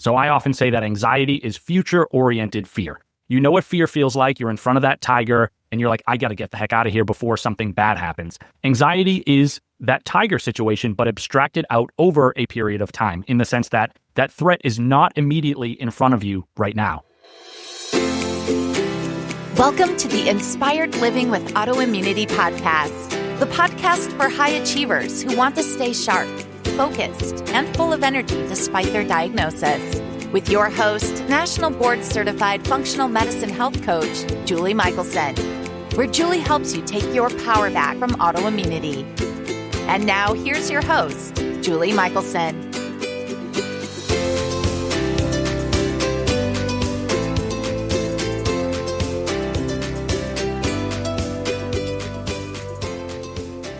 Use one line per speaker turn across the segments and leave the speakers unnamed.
So I often say that anxiety is future-oriented fear. You know what fear feels like. You're in front of that tiger and you're like, I got to get the heck out of here before something bad happens. Anxiety is that tiger situation, but abstracted out over a period of time in the sense that that threat is not immediately in front of you right now.
Welcome to the Inspired Living with Autoimmunity podcast, the podcast for high achievers who want to stay sharp, focused, and full of energy despite their diagnosis. With your host, National Board Certified Functional Medicine Health Coach, Julie Michelson, where Julie helps you take your power back from autoimmunity. And now here's your host, Julie Michelson.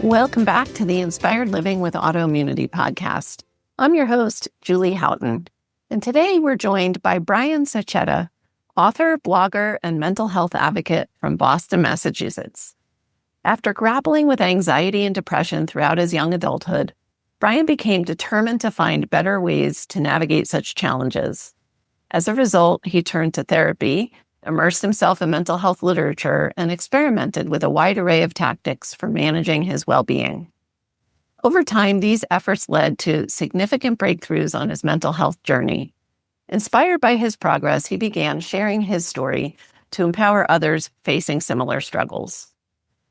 Welcome back to the Inspired Living with Autoimmunity podcast. I'm your host, Julie Houghton. And today we're joined by Brian Sachetta, author, blogger, and mental health advocate from Boston, Massachusetts. After grappling with anxiety and depression throughout his young adulthood, Brian became determined to find better ways to navigate such challenges. As a result, he turned to therapy, immersed himself in mental health literature, and experimented with a wide array of tactics for managing his well-being. Over time, these efforts led to significant breakthroughs on his mental health journey. Inspired by his progress, he began sharing his story to empower others facing similar struggles.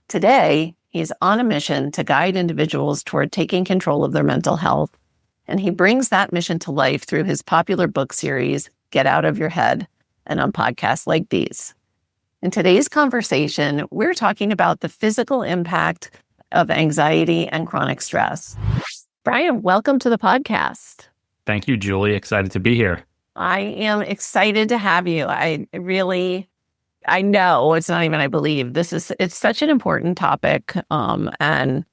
Today, he's on a mission to guide individuals toward taking control of their mental health, and he brings that mission to life through his popular book series, Get Out of Your Head, and on podcasts like these. In today's conversation, we're talking about the physical impact of anxiety and chronic stress. Brian, welcome to the podcast.
Thank you, Julie. Excited to be here.
I am excited to have you. I know, it's not even I believe, it's such an important topic and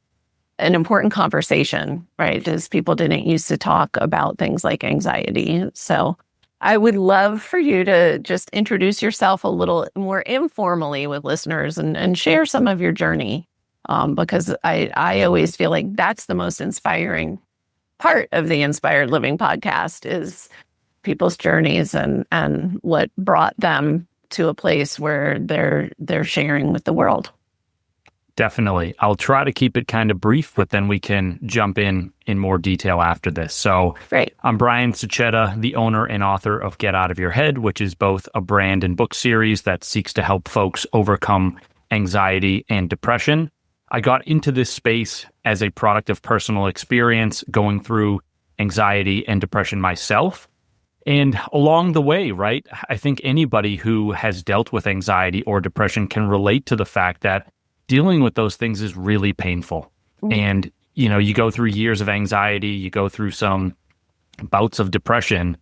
an important conversation, right? As people didn't used to talk about things like anxiety. So I would love for you to just introduce yourself a little more informally with listeners and share some of your journey. Because I always feel like that's the most inspiring part of the Inspired Living podcast is people's journeys and what brought them to a place where they're sharing with the world.
Definitely. I'll try to keep it kind of brief, but then we can jump in more detail after this. So
Great.
I'm Brian Sachetta, the owner and author of Get Out of Your Head, which is both a brand and book series that seeks to help folks overcome anxiety and depression. I got into this space as a product of personal experience going through anxiety and depression myself. And along the way, right, I think anybody who has dealt with anxiety or depression can relate to the fact that dealing with those things is really painful. Mm-hmm. And, you go through years of anxiety, you go through some bouts of depression,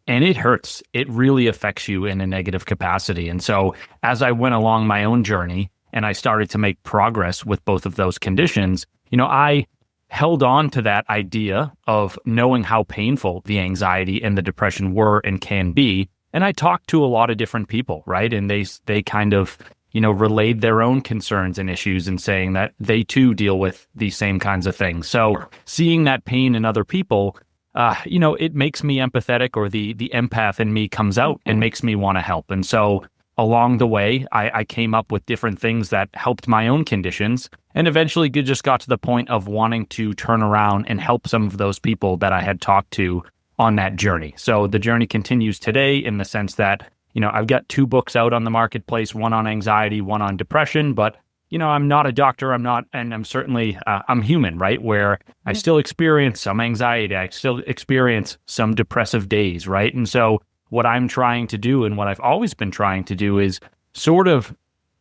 and it hurts. It really affects you in a negative capacity. And so as I went along my own journey, and I started to make progress with both of those conditions, I held on to that idea of knowing how painful the anxiety and the depression were and can be. And I talked to a lot of different people, right? And they kind of, relayed their own concerns and issues and saying that they too deal with these same kinds of things. So seeing that pain in other people, it makes me empathetic, or the empath in me comes out and makes me want to help. And so along the way, I came up with different things that helped my own conditions, and eventually just got to the point of wanting to turn around and help some of those people that I had talked to on that journey. So the journey continues today in the sense that, I've got 2 books out on the marketplace, one on anxiety, one on depression, but, I'm not a doctor, and I'm certainly, I'm human, right? Where I still experience some anxiety, I still experience some depressive days, right? And so what I'm trying to do, and what I've always been trying to do, is sort of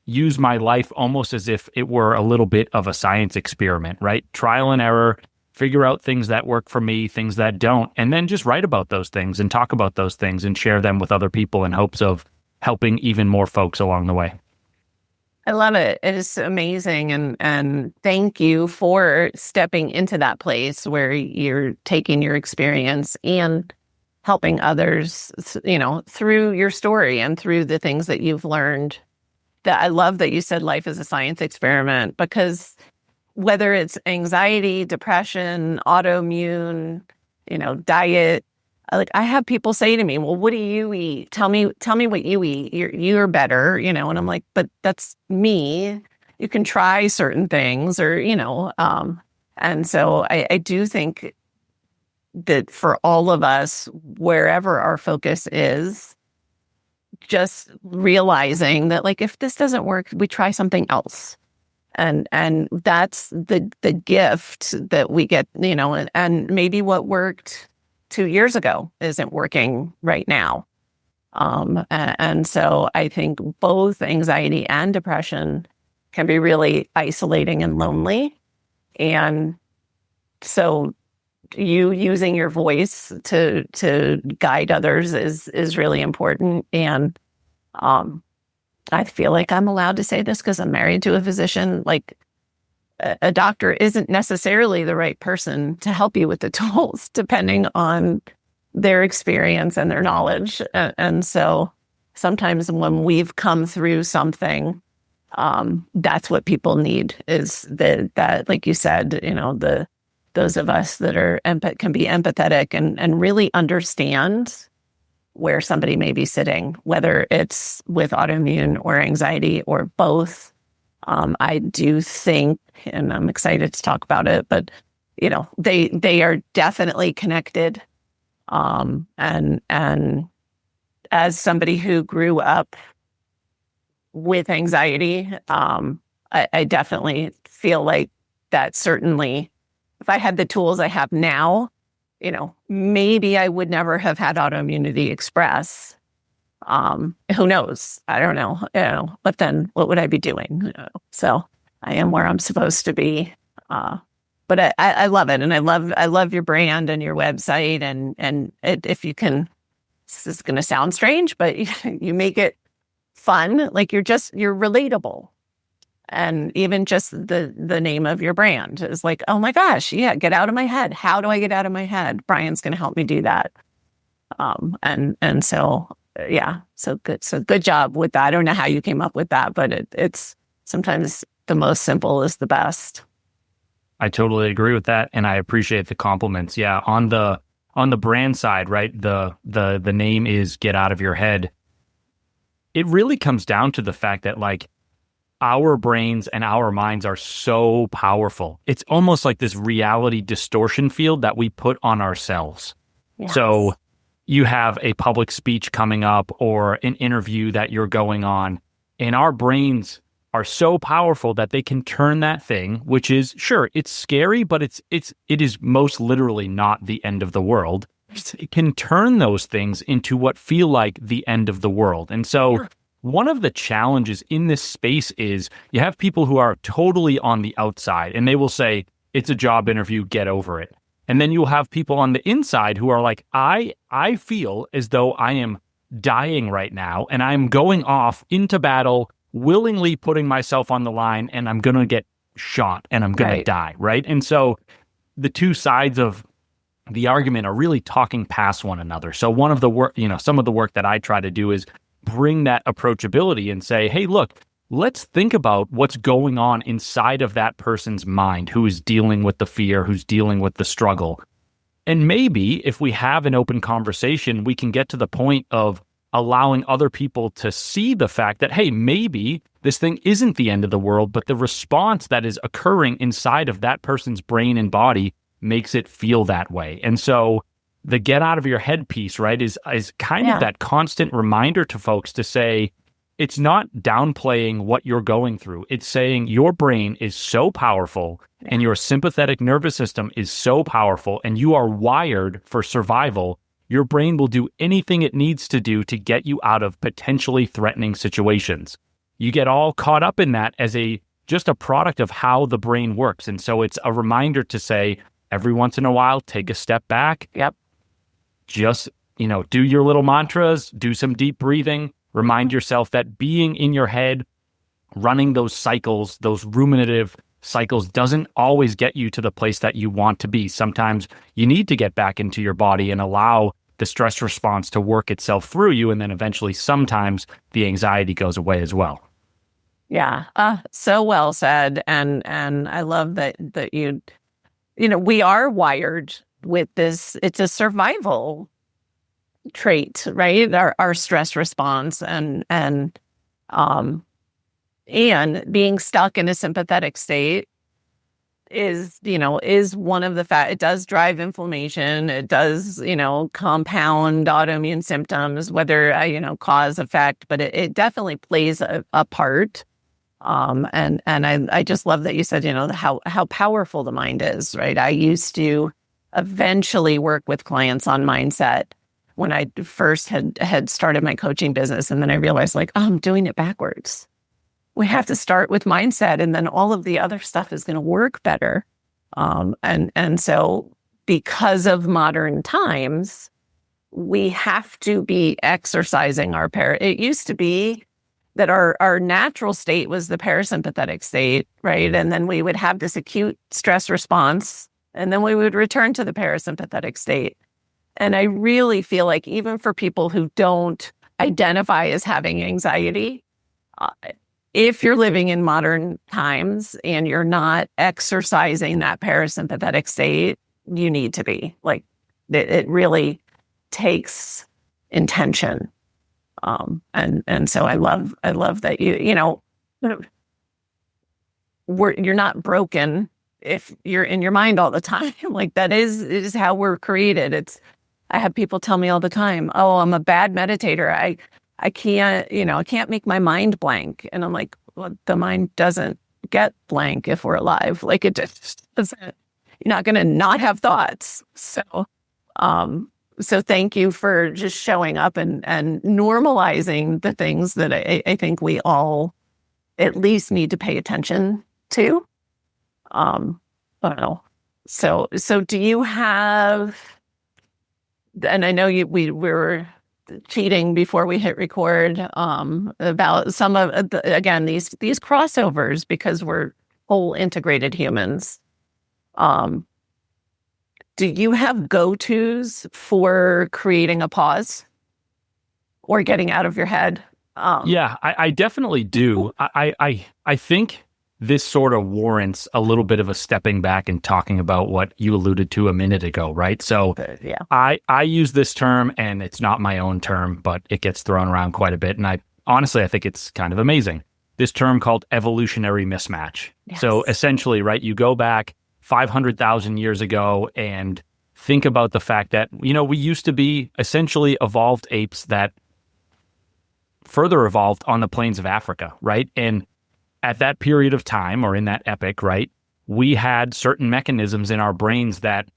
use my life almost as if it were a little bit of a science experiment, right? Trial and error, figure out things that work for me, things that don't, and then just write about those things and talk about those things and share them with other people in hopes of helping even more folks along the way.
I love it. It is amazing. And thank you for stepping into that place where you're taking your experience and helping others, through your story and through the things that you've learned. That I love that you said life is a science experiment, because whether it's anxiety, depression, autoimmune, diet, I have people say to me, well, what do you eat? Tell me what you eat. You're better, you know, and I'm like, but that's me. You can try certain things or, you know, and so I do think that for all of us, wherever our focus is, just realizing that like, if this doesn't work, we try something else. And that's the gift that we get, you know, and maybe what worked 2 years ago isn't working right now. And so I think both anxiety and depression can be really isolating and lonely. And so you using your voice to guide others is really important. And I feel like I'm allowed to say this because I'm married to a physician. Like a doctor isn't necessarily the right person to help you with the tools, depending on their experience and their knowledge. And so sometimes when we've come through something, that's what people need is that, like you said, you know, those of us that are can be empathetic and really understand where somebody may be sitting, whether it's with autoimmune or anxiety or both. I do think, and I'm excited to talk about it, but you know, they are definitely connected. And as somebody who grew up with anxiety, I definitely feel like that certainly, if I had the tools I have now, you know, maybe I would never have had autoimmunity express. Who knows? I don't know. You know, but then what would I be doing? You know, so I am where I'm supposed to be. But I love it, and I love your brand and your website, and if you can, this is going to sound strange, but you make it fun. Like you're relatable. And even just the name of your brand is like, oh my gosh, yeah, get out of my head. How do I get out of my head? Brian's going to help me do that. And so, yeah, so good job with that. I don't know how you came up with that, but it's sometimes the most simple is the best.
I totally agree with that. And I appreciate the compliments. Yeah. On the brand side, right? The name is Get Out of Your Head. It really comes down to the fact that like, our brains and our minds are so powerful. It's almost like this reality distortion field that we put on ourselves. Yes. So you have a public speech coming up or an interview that you're going on, and our brains are so powerful that they can turn that thing, which is, sure, it's scary, but it is most literally not the end of the world. It can turn those things into what feel like the end of the world. And so sure. One of the challenges in this space is you have people who are totally on the outside and they will say, it's a job interview, get over it. And then you'll have people on the inside who are like, I feel as though I am dying right now and I'm going off into battle, willingly putting myself on the line, and I'm going to get shot and I'm going to die, right? And so the two sides of the argument are really talking past one another. So one of the work, some of the work that I try to do is bring that approachability and say, hey, look, let's think about what's going on inside of that person's mind who is dealing with the fear, who's dealing with the struggle. And maybe if we have an open conversation, we can get to the point of allowing other people to see the fact that, hey, maybe this thing isn't the end of the world, but the response that is occurring inside of that person's brain and body makes it feel that way. And so the get out of your head piece, right, is kind of that constant reminder to folks to say, it's not downplaying what you're going through. It's saying your brain is so powerful and your sympathetic nervous system is so powerful and you are wired for survival. Your brain will do anything it needs to do to get you out of potentially threatening situations. You get all caught up in that as just a product of how the brain works. And so it's a reminder to say, every once in a while, take a step back.
Yep.
Just, do your little mantras, do some deep breathing, remind yourself that being in your head, running those cycles, those ruminative cycles doesn't always get you to the place that you want to be. Sometimes you need to get back into your body and allow the stress response to work itself through you. And then eventually, sometimes the anxiety goes away as well.
Yeah. So well said. And I love that we are wired with this. It's a survival trait, right? Our stress response and being stuck in a sympathetic state is one of the it does drive inflammation. It does, compound autoimmune symptoms, whether, cause effect, but it definitely plays a part. And I just love that you said, how powerful the mind is, right? I used to eventually work with clients on mindset when I first had started my coaching business. And then I realized I'm doing it backwards. We have to start with mindset, and then all of the other stuff is going to work better. And so because of modern times, we have to be exercising our it used to be that our natural state was the parasympathetic state, right? And then we would have this acute stress response, and then we would return to the parasympathetic state. And I really feel like even for people who don't identify as having anxiety, if you're living in modern times and you're not exercising that parasympathetic state, you need to be. It really takes intention. And so I love that you're not broken if you're in your mind all the time. That is how we're created. I have people tell me all the time, "Oh, I'm a bad meditator. I can't make my mind blank." And I'm like, well, the mind doesn't get blank if we're alive. It just doesn't. You're not going to not have thoughts. So thank you for just showing up and normalizing the things that I think we all at least need to pay attention to. I don't know. So do you have, and I know we were cheating before we hit record about some of again these crossovers, because we're whole integrated humans. Do you have go-tos for creating a pause or getting out of your head?
Yeah, I definitely do. I think this sort of warrants a little bit of a stepping back and talking about what you alluded to a minute ago, right? So
yeah.
I use this term, and it's not my own term, but it gets thrown around quite a bit. And I think it's kind of amazing. This term called evolutionary mismatch.
Yes.
So essentially, right, you go back 500,000 years ago and think about the fact that, we used to be essentially evolved apes that further evolved on the plains of Africa, right? And at that period of time, or in that epoch, right, we had certain mechanisms in our brains that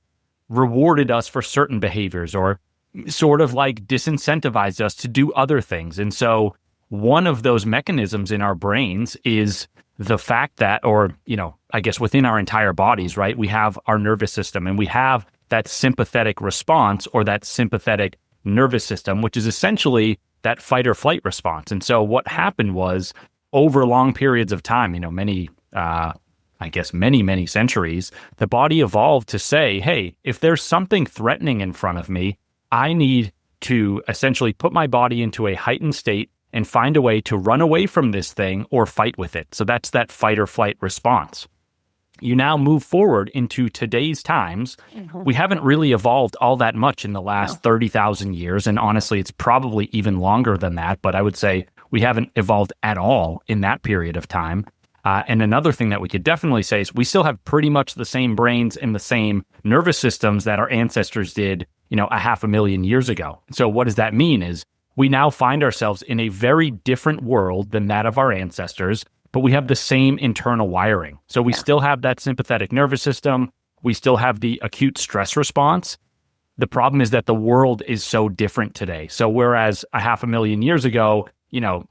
rewarded us for certain behaviors, or sort of disincentivized us to do other things. And so one of those mechanisms in our brains is the fact that, or, I guess within our entire bodies, right, we have our nervous system, and we have that sympathetic response, or that sympathetic nervous system, which is essentially that fight or flight response. And so what happened was, over long periods of time, many centuries, the body evolved to say, hey, if there's something threatening in front of me, I need to essentially put my body into a heightened state and find a way to run away from this thing or fight with it. So that's that fight or flight response. You now move forward into today's times. Mm-hmm. We haven't really evolved all that much in the last 30,000 years. And honestly, it's probably even longer than that. But I would say we haven't evolved at all in that period of time. And another thing that we could definitely say is we still have pretty much the same brains and the same nervous systems that our ancestors did, 500,000 years ago. So what does that mean is we now find ourselves in a very different world than that of our ancestors, but we have the same internal wiring. So we still have that sympathetic nervous system. We still have the acute stress response. The problem is that the world is so different today. So whereas 500,000 years ago,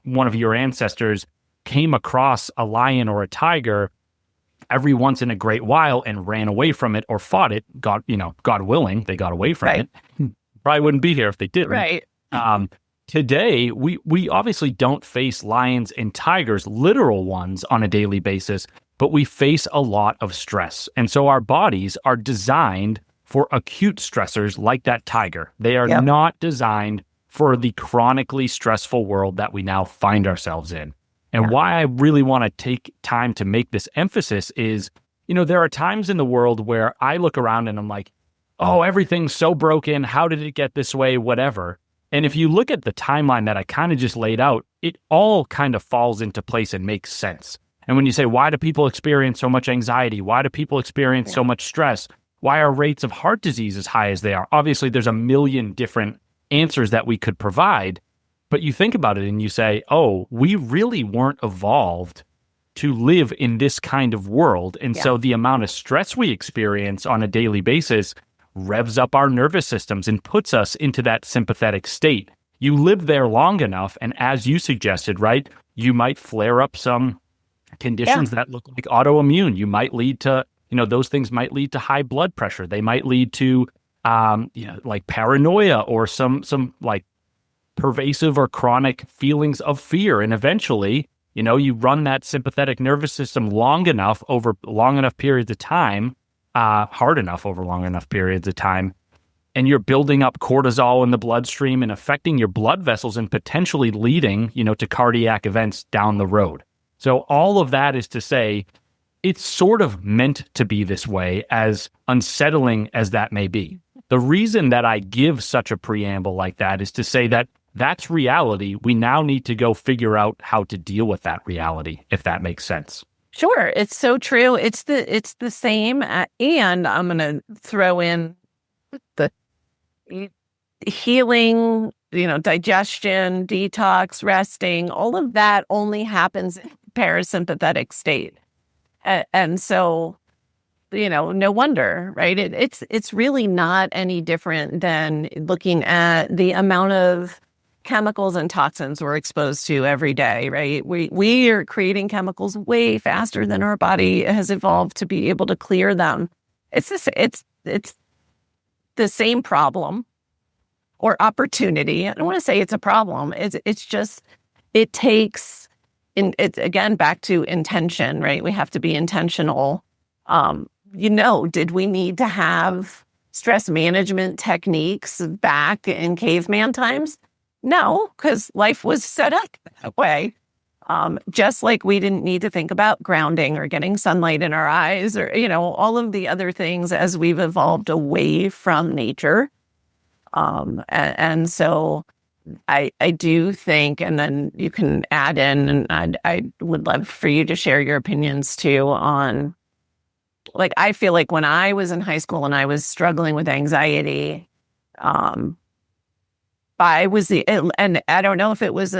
one of your ancestors came across a lion or a tiger every once in a great while and ran away from it or fought it, God willing, they got away from it. Probably wouldn't be here if they didn't.
Right.
Today, we obviously don't face lions and tigers, literal ones, on a daily basis, but we face a lot of stress. And so our bodies are designed for acute stressors like that tiger. They are not designed for the chronically stressful world that we now find ourselves in. And why I really want to take time to make this emphasis is, there are times in the world where I look around and I'm like, oh, everything's so broken. How did it get this way? Whatever. And if you look at the timeline that I kind of just laid out, it all kind of falls into place and makes sense. And when you say, why do people experience so much anxiety? Why do people experience so much stress? Why are rates of heart disease as high as they are? Obviously, there's a million different answers that we could provide. But you think about it and you say, oh, we really weren't evolved to live in this kind of world. And so the amount of stress we experience on a daily basis revs up our nervous systems and puts us into that sympathetic state. You live there long enough, and as you suggested, right, you might flare up some conditions that look like autoimmune. You might lead to, those things might lead to high blood pressure. They might lead to, like paranoia or some like pervasive or chronic feelings of fear. And eventually, you run that sympathetic nervous system long enough periods of time, hard enough over long enough periods of time, and you're building up cortisol in the bloodstream and affecting your blood vessels and potentially leading, to cardiac events down the road. So all of that is to say, it's sort of meant to be this way, as unsettling as that may be. The reason that I give such a preamble like that is to say that that's reality. We now need to go figure out how to deal with that reality, if that makes sense.
Sure. It's so true. It's the same. And I'm going to throw in the healing, digestion, detox, resting, all of that only happens in parasympathetic state. And so, no wonder, right? It's really not any different than looking at the amount of chemicals and toxins we're exposed to every day, right? We are creating chemicals way faster than our body has evolved to be able to clear them. It's the same problem or opportunity. I don't want to say it's a problem. It's just, it takes, it's again, back to intention, right? We have to be intentional. Did we need to have stress management techniques back in caveman times? No, because life was set up that way. Just like we didn't need to think about grounding or getting sunlight in our eyes or, all of the other things as we've evolved away from nature. And so I do think, and then you can add in, and I would love for you to share your opinions too on, like, I feel like when I was in high school and I was struggling with anxiety, and I don't know if it was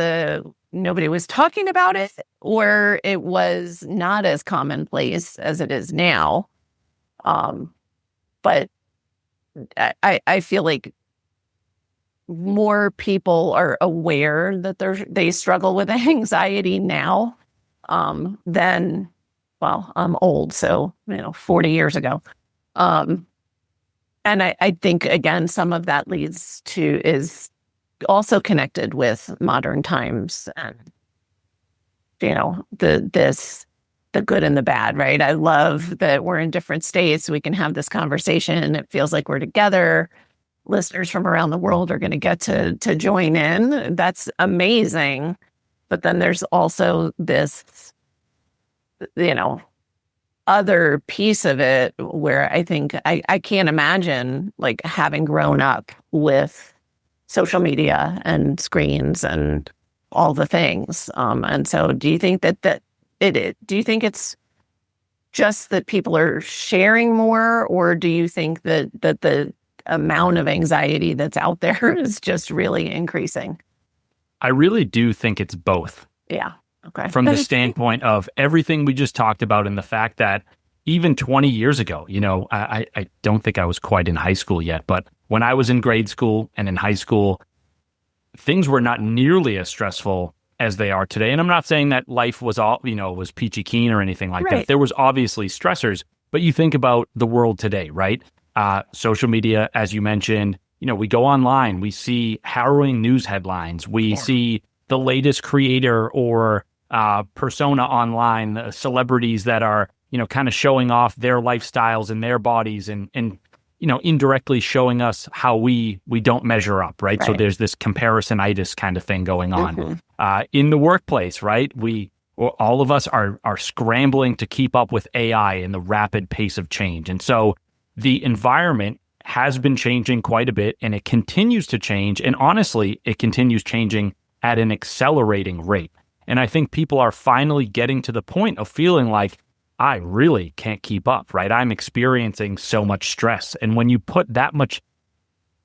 nobody was talking about it or it was not as commonplace as it is now. But I feel like more people are aware that they struggle with anxiety now than, well, I'm old, so 40 years ago. And I think again some of that is also connected with modern times and the good and the bad, right? I love that we're in different states. We can have this conversation. It feels like we're together. Listeners from around the world are going to get to join in. That's amazing. But then there's also this, other piece of it where I think I can't imagine like having grown up with social media and screens and all the things. And so do you think do you think it's just that people are sharing more, or do you think that the amount of anxiety that's out there is just really increasing?
I really do think it's both.
Yeah. Okay.
From the standpoint of everything we just talked about and the fact that even 20 years ago, I don't think I was quite in high school yet, but when I was in grade school and in high school, things were not nearly as stressful as they are today. And I'm not saying that life was all, was peachy keen or anything like that. There was obviously stressors, but you think about the world today, right? Social media, as you mentioned, we go online, we see harrowing news headlines, we see the latest creator or persona online, celebrities that are, kind of showing off their lifestyles and their bodies and indirectly showing us how we don't measure up, right? So there's this comparisonitis kind of thing going on. Mm-hmm. In the workplace, right? All of us are scrambling to keep up with AI and the rapid pace of change. And so the environment has been changing quite a bit, and it continues to change. And honestly, it continues changing at an accelerating rate. And I think people are finally getting to the point of feeling like, I really can't keep up, right? I'm experiencing so much stress. And when you put that much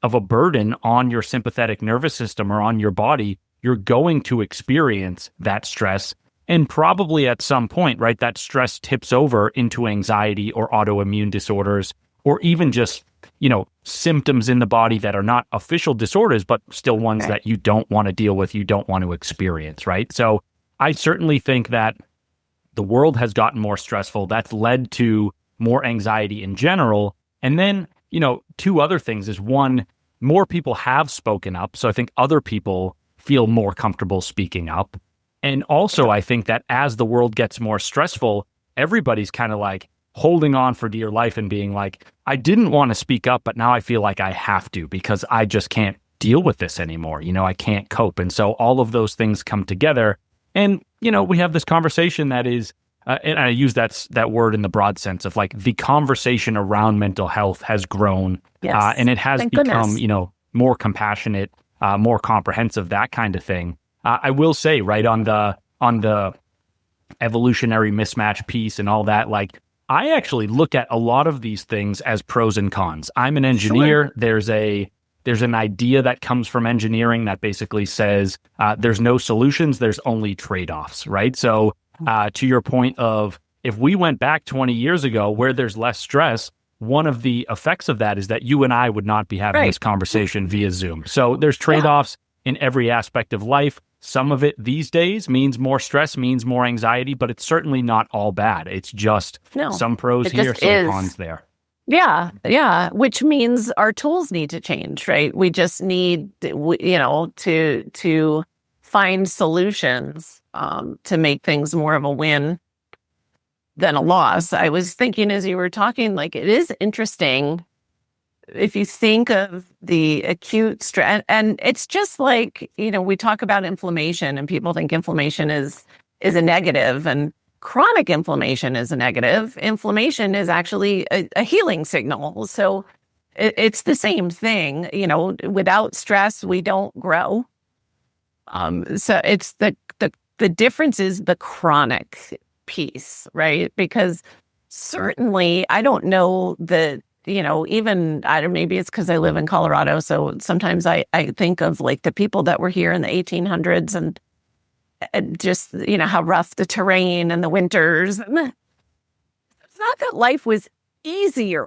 of a burden on your sympathetic nervous system or on your body, you're going to experience that stress. And probably at some point, right, that stress tips over into anxiety or autoimmune disorders, or even just, symptoms in the body that are not official disorders, but still ones that you don't want to deal with, you don't want to experience, right? So I certainly think that the world has gotten more stressful. That's led to more anxiety in general. And then, two other things is, one, more people have spoken up. So I think other people feel more comfortable speaking up. And also, I think that as the world gets more stressful, everybody's kind of like holding on for dear life and being like, I didn't want to speak up, but now I feel like I have to because I just can't deal with this anymore. I can't cope. And so all of those things come together. And, we have this conversation that is, and I use that word in the broad sense of like the conversation around mental health has grown.
Yes.
And it has
Thank
become,
goodness.
More compassionate, more comprehensive, that kind of thing. I will say, right, on the evolutionary mismatch piece and all that, like, I actually look at a lot of these things as pros and cons. I'm an engineer. Sure. There's an idea that comes from engineering that basically says there's no solutions, there's only trade-offs, right? So to your point of, if we went back 20 years ago where there's less stress, one of the effects of that is that you and I would not be having this conversation via Zoom. So there's trade-offs in every aspect of life. Some of it these days means more stress, means more anxiety, but it's certainly not all bad. It's just some pros here, some cons there.
Yeah. Which means our tools need to change, right? We just need, to find solutions to make things more of a win than a loss. I was thinking as you were talking, like, it is interesting if you think of the acute stress, and it's just like, we talk about inflammation and people think inflammation is a negative, and chronic inflammation is a negative. Inflammation is actually a healing signal. So it's the same thing. Without stress, we don't grow. So it's the difference is the chronic piece, right? Because certainly I don't know that, maybe it's because I live in Colorado. So sometimes I think of like the people that were here in the 1800s and just, how rough the terrain and the winters. It's not that life was easier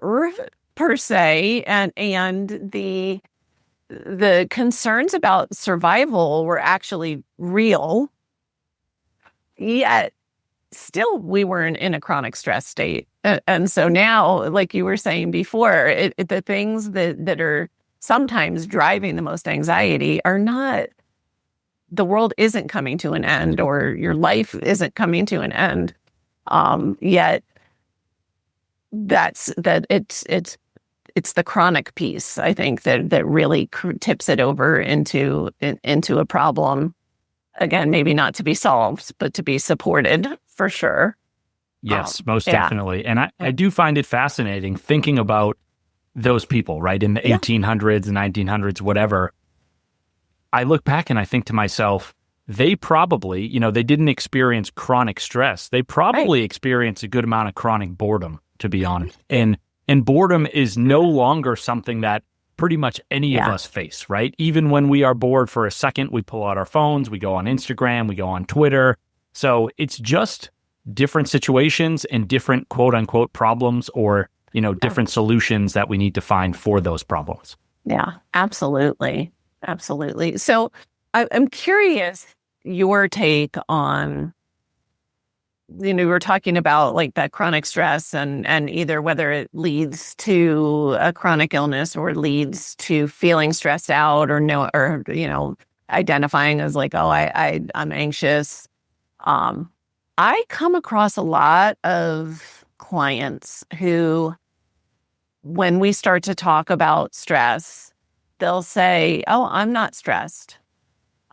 per se. And the concerns about survival were actually real. Yet still we weren't in a chronic stress state. And so now, like you were saying before, the things that are sometimes driving the most anxiety are not, the world isn't coming to an end or your life isn't coming to an end. Yet it's the chronic piece, I think, that really tips it over into a problem. Again, maybe not to be solved, but to be supported for sure.
Yes, most definitely. And I do find it fascinating thinking about those people, right, in the 1800s, 1900s, whatever. I look back and I think to myself, they probably, they didn't experience chronic stress. They probably experienced a good amount of chronic boredom, to be honest. And boredom is no longer something that pretty much any of us face, right? Even when we are bored for a second, we pull out our phones, we go on Instagram, we go on Twitter. So it's just different situations and different quote unquote problems or, different solutions that we need to find for those problems.
Yeah, absolutely. Absolutely. So I'm curious your take on, we're talking about like that chronic stress and either whether it leads to a chronic illness or leads to feeling stressed out or identifying as like, oh, I'm anxious. I come across a lot of clients who, when we start to talk about stress, they'll say, oh, I'm not stressed.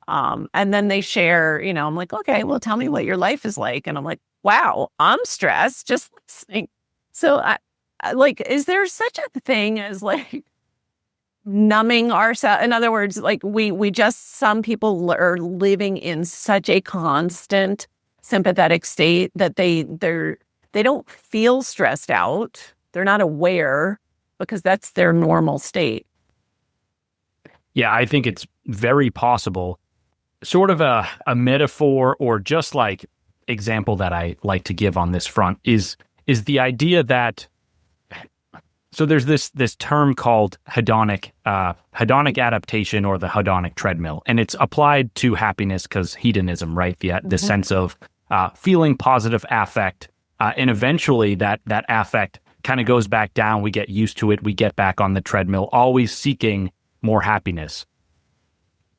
And then they share, I'm like, okay, well, tell me what your life is like. And I'm like, wow, I'm stressed just listening. So I like, is there such a thing as like numbing ourselves. In other words, like some people are living in such a constant sympathetic state that they don't feel stressed out. They're not aware because that's their normal state.
Yeah, I think it's very possible. Sort of a metaphor or just like example that I like to give on this front is the idea that, so there's this term called hedonic adaptation, or the hedonic treadmill, and it's applied to happiness because hedonism, right? The sense of feeling positive affect, and eventually that affect kind of goes back down. We get used to it. We get back on the treadmill, always seeking more happiness.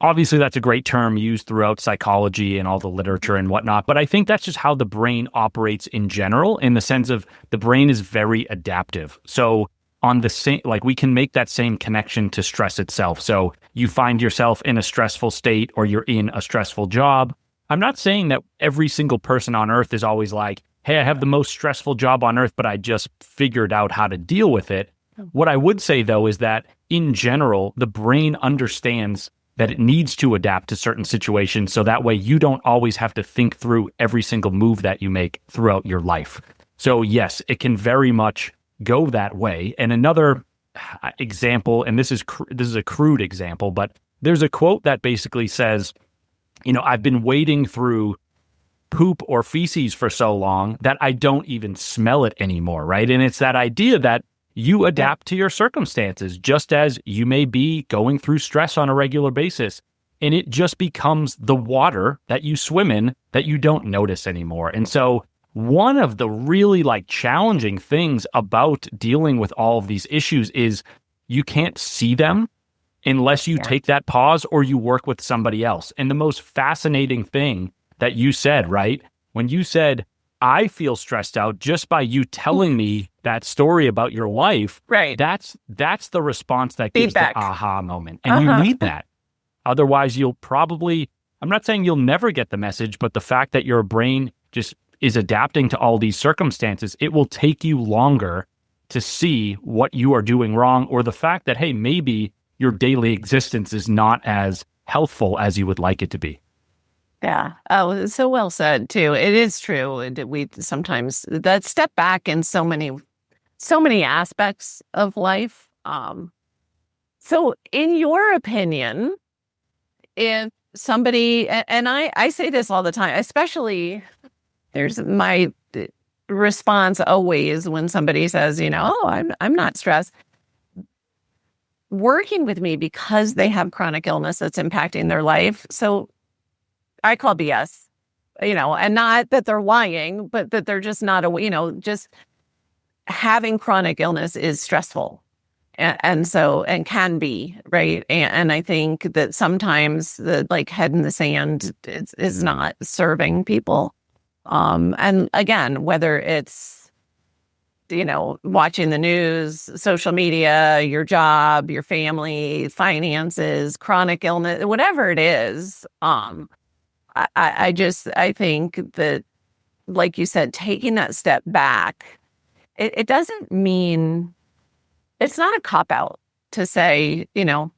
Obviously, that's a great term used throughout psychology and all the literature and whatnot, but I think that's just how the brain operates in general, in the sense of the brain is very adaptive. So on the same, like, we can make that same connection to stress itself. So you find yourself in a stressful state, or you're in a stressful job. I'm not saying that every single person on earth is always like, hey, I have the most stressful job on earth, but I just figured out how to deal with it. What I would say, though, is that in general, the brain understands that it needs to adapt to certain situations, so that way you don't always have to think through every single move that you make throughout your life. So yes, it can very much go that way. And another example, and this is a crude example, but there's a quote that basically says, I've been wading through poop or feces for so long that I don't even smell it anymore, right? And it's that idea that you adapt to your circumstances, just as you may be going through stress on a regular basis. And it just becomes the water that you swim in that you don't notice anymore. And so one of the really challenging things about dealing with all of these issues is you can't see them unless you take that pause or you work with somebody else. And the most fascinating thing that you said, right? When you said, I feel stressed out just by you telling me that story about your life.
Right.
That's the response that gives
feedback.
The aha moment. And you need that. Otherwise, you'll probably, I'm not saying you'll never get the message, but the fact that your brain just is adapting to all these circumstances, it will take you longer to see what you are doing wrong, or the fact that, hey, maybe your daily existence is not as healthful as you would like it to be.
Yeah. Oh, so well said too. It is true. We sometimes that step back in so many aspects of life. So in your opinion, if somebody, and I say this all the time, especially there's my response always when somebody says, I'm not stressed. Working with me because they have chronic illness that's impacting their life. So I call BS, and not that they're lying, but that they're just not, just having chronic illness is stressful. And can be, right? And I think that sometimes the head in the sand is not serving people. And again, whether it's, watching the news, social media, your job, your family, finances, chronic illness, whatever it is, I think that, like you said, taking that step back, it doesn't mean, it's not a cop-out to say, we're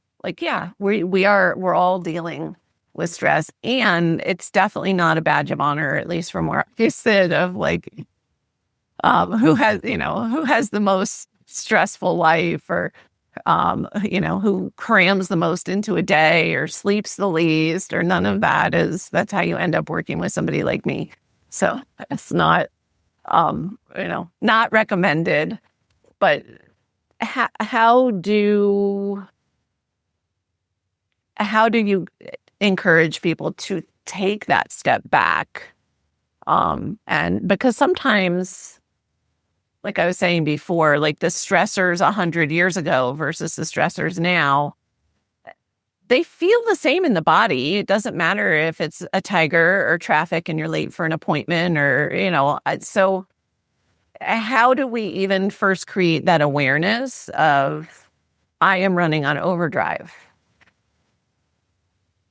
all dealing with stress. And it's definitely not a badge of honor, at least from where I sit, of who has the most stressful life, or who crams the most into a day or sleeps the least, or none of that that's how you end up working with somebody like me. So it's not, not recommended, but how do you encourage people to take that step back? And because sometimes, like I was saying before, the stressors 100 years ago versus the stressors now, they feel the same in the body. It doesn't matter if it's a tiger or traffic and you're late for an appointment, or, so how do we even first create that awareness of, I am running on overdrive?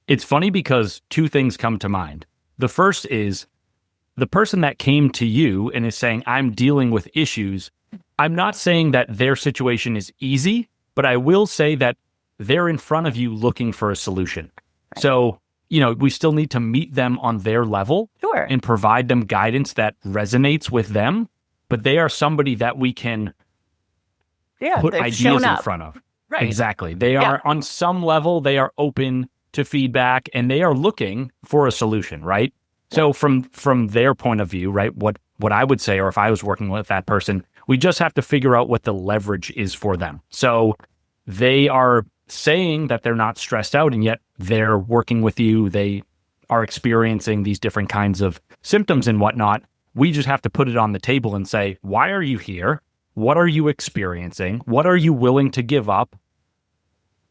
It's funny because two things come to mind. The first is the person that came to you and is saying, I'm dealing with issues. I'm not saying that their situation is easy, but I will say that they're in front of you looking for a solution. Right. So, we still need to meet them on their level and provide them guidance that resonates with them. But they are somebody that we can put ideas in front of.
Right.
Exactly. They are on some level, they are open to feedback and they are looking for a solution, right? So from their point of view, right, what I would say, or if I was working with that person, we just have to figure out what the leverage is for them. So they are saying that they're not stressed out, and yet they're working with you. They are experiencing these different kinds of symptoms and whatnot. We just have to put it on the table and say, why are you here? What are you experiencing? What are you willing to give up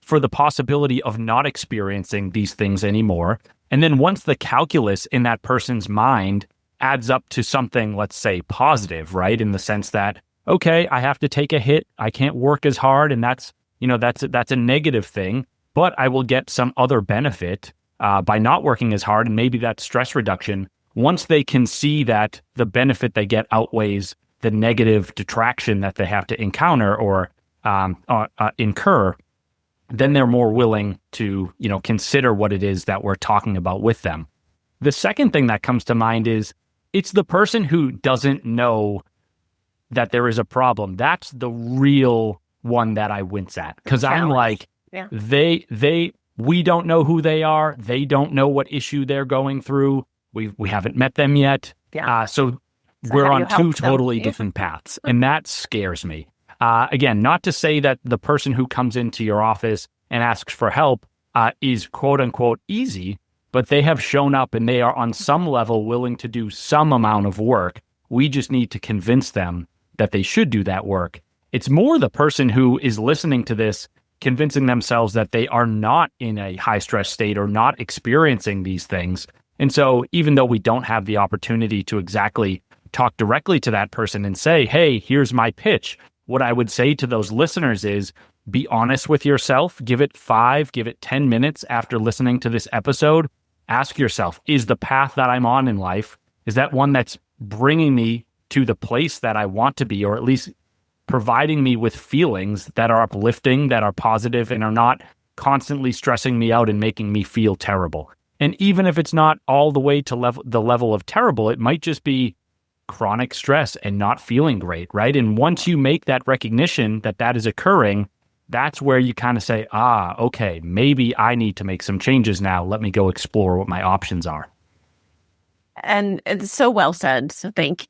for the possibility of not experiencing these things anymore? And then once the calculus in that person's mind adds up to something, let's say, positive, right? In the sense that, okay, I have to take a hit. I can't work as hard. And that's a negative thing, but I will get some other benefit by not working as hard. And maybe that's stress reduction. Once they can see that the benefit they get outweighs the negative detraction that they have to encounter or incur, then they're more willing to, consider what it is that we're talking about with them. The second thing that comes to mind is it's the person who doesn't know that there is a problem. That's the real one that I wince at, because I'm like, we don't know who they are. They don't know what issue they're going through. We haven't met them yet. So we're on two totally different paths, and that scares me. Again, not to say that the person who comes into your office and asks for help is quote unquote easy, but they have shown up and they are on some level willing to do some amount of work. We just need to convince them that they should do that work. It's more the person who is listening to this, convincing themselves that they are not in a high stress state or not experiencing these things. And so even though we don't have the opportunity to exactly talk directly to that person and say, hey, here's my pitch, what I would say to those listeners is be honest with yourself. Give it 10 minutes after listening to this episode. Ask yourself, is the path that I'm on in life, is that one that's bringing me to the place that I want to be, or at least providing me with feelings that are uplifting, that are positive, and are not constantly stressing me out and making me feel terrible? And even if it's not all the way to the level of terrible, it might just be chronic stress and not feeling great, right? And once you make that recognition that that is occurring, that's where you kind of say, okay, maybe I need to make some changes now. Let me go explore what my options are.
And it's so well said. So thank you.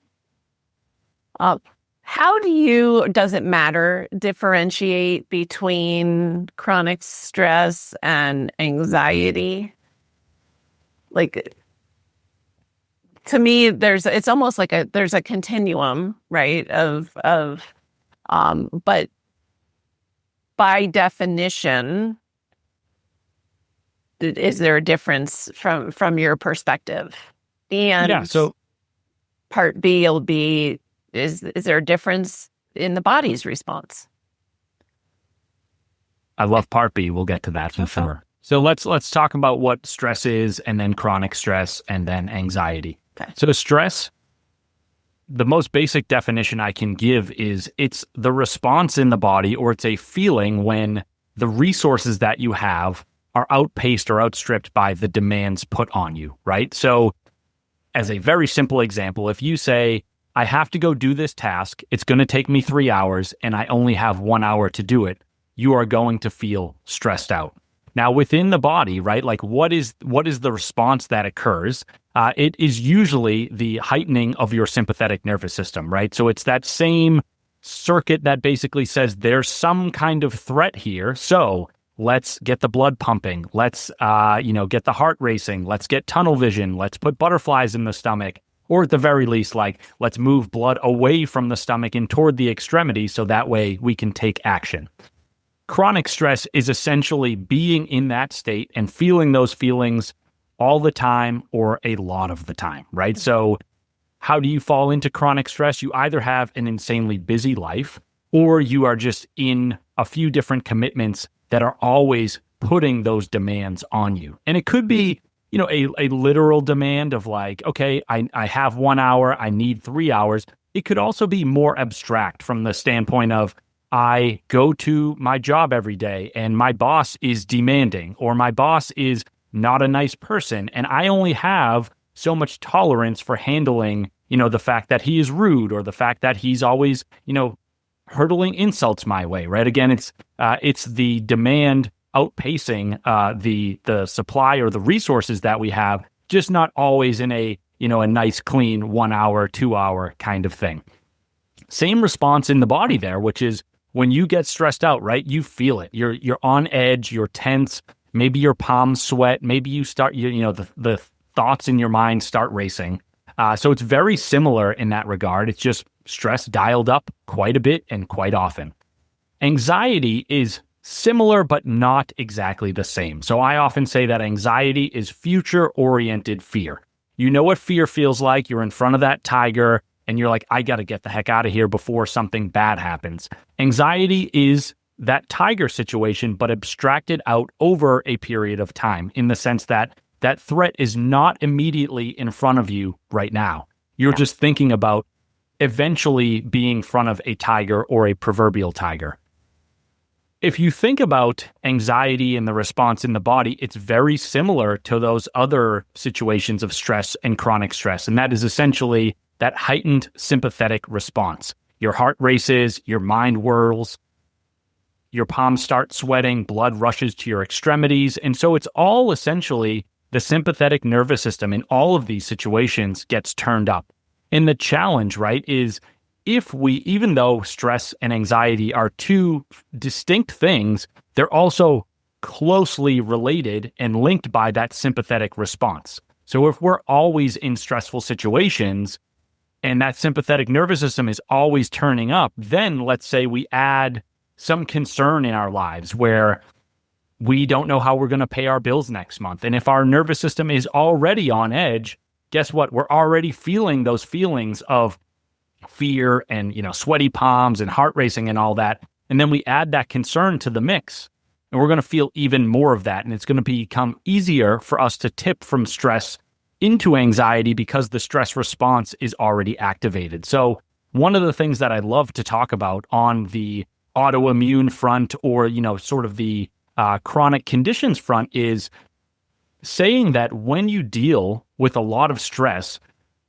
How does it matter, differentiate between chronic stress and anxiety? Like, to me, it's almost like there's a continuum, right? But by definition, is there a difference from your perspective? And
so
part B will be, is there a difference in the body's response?
I love part B. We'll get to that for sure. So let's talk about what stress is, and then chronic stress, and then anxiety. Okay. So stress, the most basic definition I can give is it's the response in the body, or it's a feeling when the resources that you have are outpaced or outstripped by the demands put on you, right? So as a very simple example, if you say, I have to go do this task, it's going to take me 3 hours, and I only have 1 hour to do it, you are going to feel stressed out. Now, within the body, right, like what is the response that occurs? It is usually the heightening of your sympathetic nervous system, right? So it's that same circuit that basically says there's some kind of threat here. So let's get the blood pumping. Let's, get the heart racing. Let's get tunnel vision. Let's put butterflies in the stomach. Or at the very least, like, let's move blood away from the stomach and toward the extremity so that way we can take action. Chronic stress is essentially being in that state and feeling those feelings all the time or a lot of the time, right? So how do you fall into chronic stress? You either have an insanely busy life, or you are just in a few different commitments that are always putting those demands on you. And it could be, a literal demand of like, okay, I have 1 hour, I need 3 hours. It could also be more abstract from the standpoint of, I go to my job every day and my boss is demanding, or my boss is not a nice person, and I only have so much tolerance for handling, the fact that he is rude, or the fact that he's always, hurtling insults my way, right? Again, it's the demand outpacing the supply or the resources that we have, just not always in a nice, clean 1 hour, 2 hour kind of thing. Same response in the body there, which is when you get stressed out, right? You feel it. You're on edge. You're tense. Maybe your palms sweat. Maybe you start, the thoughts in your mind start racing. So it's very similar in that regard. It's just stress dialed up quite a bit and quite often. Anxiety is similar, but not exactly the same. So I often say that anxiety is future-oriented fear. You know what fear feels like. You're in front of that tiger, and you're like, I got to get the heck out of here before something bad happens. Anxiety is that tiger situation, but abstracted out over a period of time, in the sense that that threat is not immediately in front of you right now. You're just thinking about eventually being in front of a tiger or a proverbial tiger. If you think about anxiety and the response in the body, it's very similar to those other situations of stress and chronic stress. And that is essentially that heightened sympathetic response. Your heart races, your mind whirls, your palms start sweating, blood rushes to your extremities. And so it's all essentially the sympathetic nervous system in all of these situations gets turned up. And the challenge, right, is even though stress and anxiety are two distinct things, they're also closely related and linked by that sympathetic response. So if we're always in stressful situations and that sympathetic nervous system is always turning up, then let's say we add some concern in our lives where we don't know how we're going to pay our bills next month. And if our nervous system is already on edge, guess what? We're already feeling those feelings of fear and, sweaty palms and heart racing and all that. And then we add that concern to the mix, and we're going to feel even more of that. And it's going to become easier for us to tip from stress into anxiety because the stress response is already activated. So one of the things that I love to talk about on the autoimmune front, or, sort of the chronic conditions front, is saying that when you deal with a lot of stress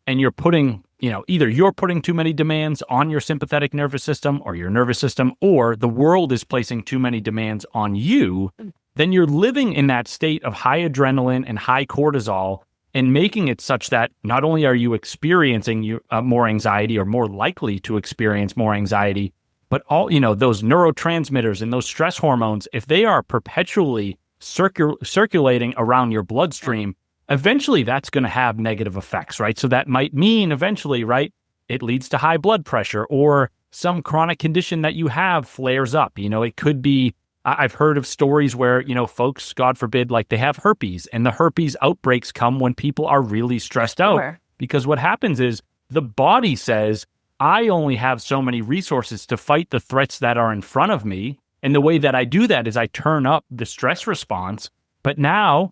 and you're putting, either you're putting too many demands on your sympathetic nervous system or your nervous system, or the world is placing too many demands on you, then you're living in that state of high adrenaline and high cortisol, and making it such that not only are you experiencing more anxiety, or more likely to experience more anxiety, but all, those neurotransmitters and those stress hormones, if they are perpetually circulating around your bloodstream, eventually that's going to have negative effects, right? So that might mean eventually, right, it leads to high blood pressure, or some chronic condition that you have flares up. It could be, I've heard of stories where, folks, God forbid, like they have herpes, and the herpes outbreaks come when people are really stressed out.
Sure.
Because what happens is the body says, I only have so many resources to fight the threats that are in front of me. And the way that I do that is I turn up the stress response. But now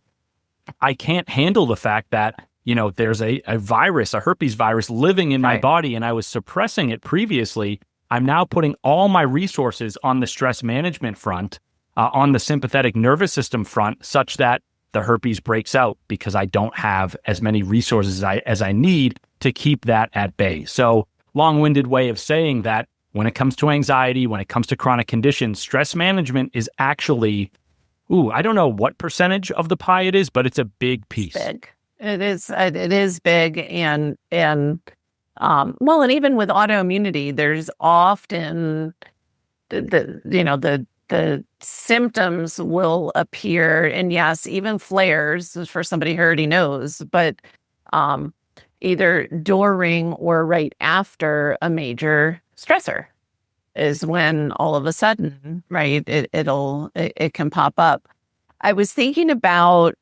I can't handle the fact that, there's a virus, a herpes virus living in my body, and I was suppressing it previously. I'm now putting all my resources on the stress management front, on the sympathetic nervous system front, such that the herpes breaks out because I don't have as many resources as I need to keep that at bay. So long-winded way of saying that when it comes to anxiety, when it comes to chronic conditions, stress management is actually, I don't know what percentage of the pie it is, but it's a big piece.
It's big. It is big. And even with autoimmunity, there's often the symptoms will appear, and yes, even flares for somebody who already knows, but either during or right after a major stressor is when all of a sudden, right, it can pop up. I was thinking about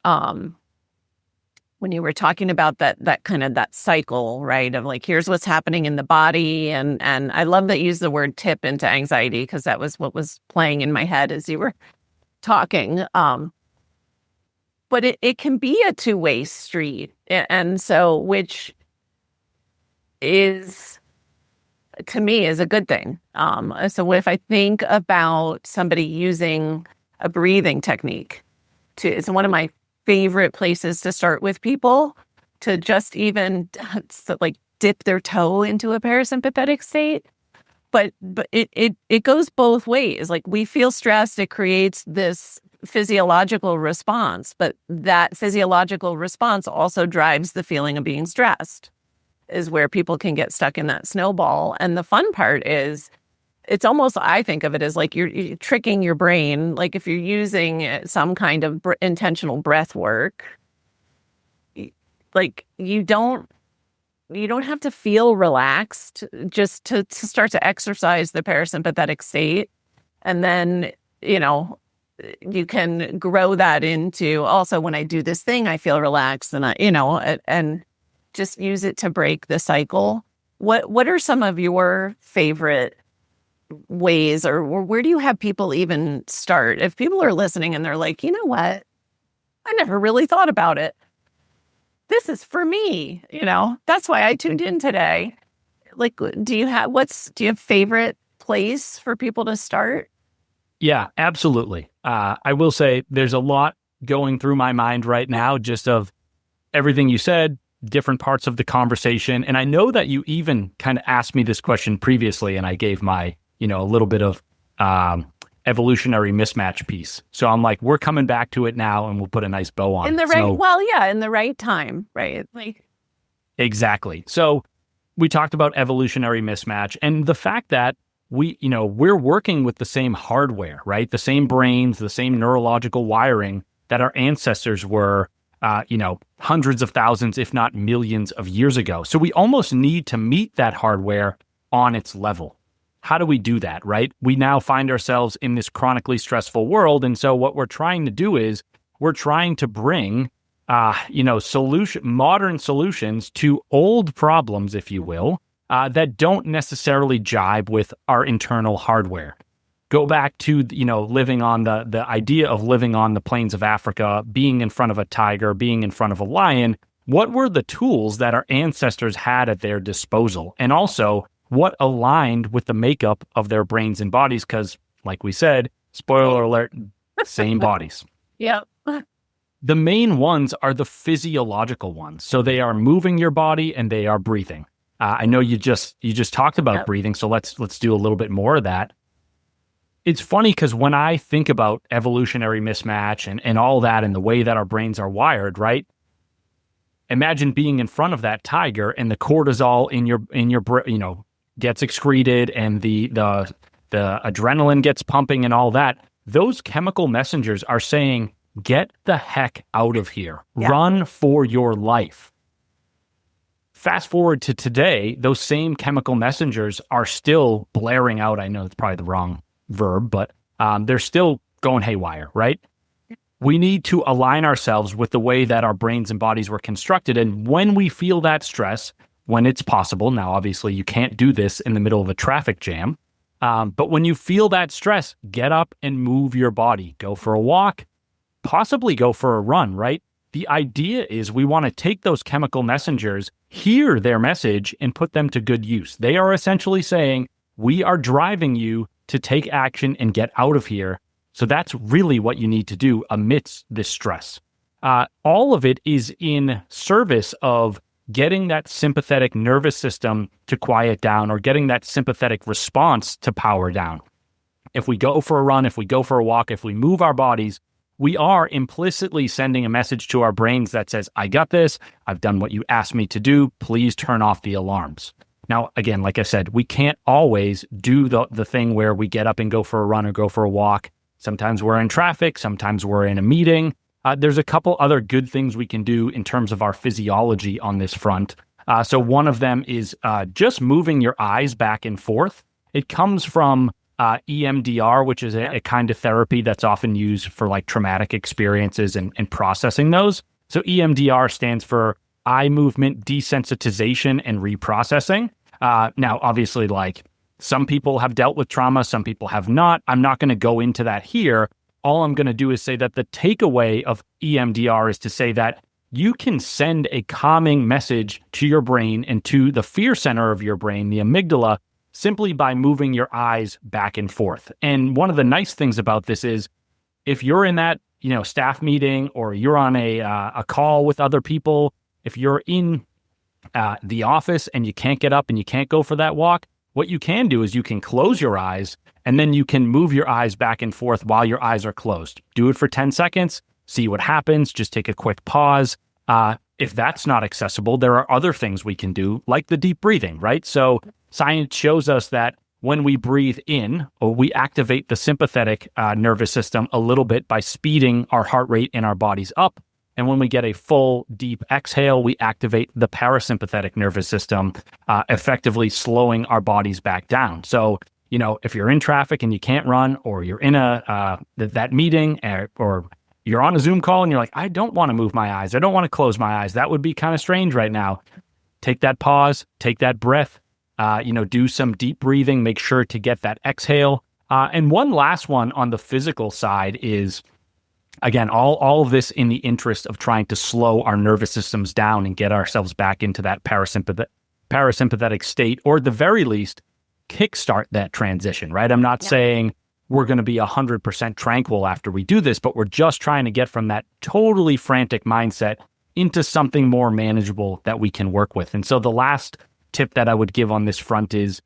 when you were talking about that kind of that cycle, right, of like, here's what's happening in the body, and I love that you used the word tip into anxiety, because that was what was playing in my head as you were talking. But it can be a two-way street. And so, which is to me, is a good thing. So if I think about somebody using a breathing technique, it's one of my favorite places to start with people, to just even like dip their toe into a parasympathetic state. But it goes both ways. Like, we feel stressed, it creates this physiological response, but that physiological response also drives the feeling of being stressed, is where people can get stuck in that snowball. And the fun part is, it's almost, I think of it as like you're tricking your brain. Like, if you're using some kind of intentional breath work, like you don't have to feel relaxed just to start to exercise the parasympathetic state. And then, you can grow that into, also, when I do this thing, I feel relaxed, and and just use it to break the cycle. What are some of your favorite ways, or where do you have people even start? If people are listening and they're like, you know what, I never really thought about it. This is for me, that's why I tuned in today. Like, do you have favorite place for people to start?
Yeah, absolutely. I will say there's a lot going through my mind right now, just of everything you said, different parts of the conversation. And I know that you even kind of asked me this question previously, and I gave my, a little bit of evolutionary mismatch piece. So I'm like, we're coming back to it now, and we'll put a nice bow on it.
In the right time, right? Like,
exactly. So we talked about evolutionary mismatch, and the fact that we're working with the same hardware, right? The same brains, the same neurological wiring that our ancestors were, hundreds of thousands, if not millions of years ago. So we almost need to meet that hardware on its level. How do we do that, right? We now find ourselves in this chronically stressful world. And so what we're trying to do is we're trying to bring, modern solutions to old problems, if you will, that don't necessarily jibe with our internal hardware. Go back to, living on the idea of living on the plains of Africa, being in front of a tiger, being in front of a lion. What were the tools that our ancestors had at their disposal? And also, what aligned with the makeup of their brains and bodies? Because, like we said, spoiler alert, same bodies.
Yep.
The main ones are the physiological ones. So they are moving your body and they are breathing. I know you just talked about breathing, so let's do a little bit more of that. It's funny because when I think about evolutionary mismatch and all that, and the way that our brains are wired, right? Imagine being in front of that tiger, and the cortisol in your gets excreted, and the adrenaline gets pumping and all that. Those chemical messengers are saying, get the heck out of here. Yeah. Run for your life. Fast forward to today, those same chemical messengers are still blaring out. I know it's probably the wrong verb, but they're still going haywire, right? We need to align ourselves with the way that our brains and bodies were constructed. And when we feel that stress, when it's possible, now obviously you can't do this in the middle of a traffic jam, but when you feel that stress, get up and move your body. Go for a walk, possibly go for a run, right? The idea is we want to take those chemical messengers, hear their message, and put them to good use. They are essentially saying, we are driving you to take action and get out of here. So that's really what you need to do amidst this stress. All of it is in service of getting that sympathetic nervous system to quiet down, or getting that sympathetic response to power down. If we go for a run, if we go for a walk, if we move our bodies, we are implicitly sending a message to our brains that says, I got this, I've done what you asked me to do, please turn off the alarms. Now, again, like I said, we can't always do the thing where we get up and go for a run or go for a walk. Sometimes we're in traffic, sometimes we're in a meeting. There's a couple other good things we can do in terms of our physiology on this front. So one of them is just moving your eyes back and forth. It comes from EMDR, which is a kind of therapy that's often used for like traumatic experiences and processing those. So EMDR stands for eye movement desensitization and reprocessing. Now, obviously, like some people have dealt with trauma, some people have not. I'm not going to go into that here. All I'm going to do is say that the takeaway of EMDR is to say that you can send a calming message to your brain and to the fear center of your brain, the amygdala, simply by moving your eyes back and forth. And one of the nice things about this is if you're in that, staff meeting, or you're on a call with other people, if you're in the office and you can't get up and you can't go for that walk, what you can do is you can close your eyes and then you can move your eyes back and forth while your eyes are closed. Do it for 10 seconds, see what happens, just take a quick pause. If that's not accessible, there are other things we can do, like the deep breathing, right? So science shows us that when we breathe in, or we activate the sympathetic nervous system a little bit by speeding our heart rate in our bodies up. And when we get a full deep exhale, we activate the parasympathetic nervous system, effectively slowing our bodies back down. So, if you're in traffic and you can't run, or you're in that meeting, or you're on a Zoom call and you're like, I don't want to move my eyes, I don't want to close my eyes, that would be kind of strange right now. Take that pause, take that breath, do some deep breathing, make sure to get that exhale. And one last one on the physical side is, again, all of this in the interest of trying to slow our nervous systems down and get ourselves back into that parasympathetic state, or at the very least, kickstart that transition, right? I'm not saying we're going to be 100% tranquil after we do this, but we're just trying to get from that totally frantic mindset into something more manageable that we can work with. And so the last tip that I would give on this front is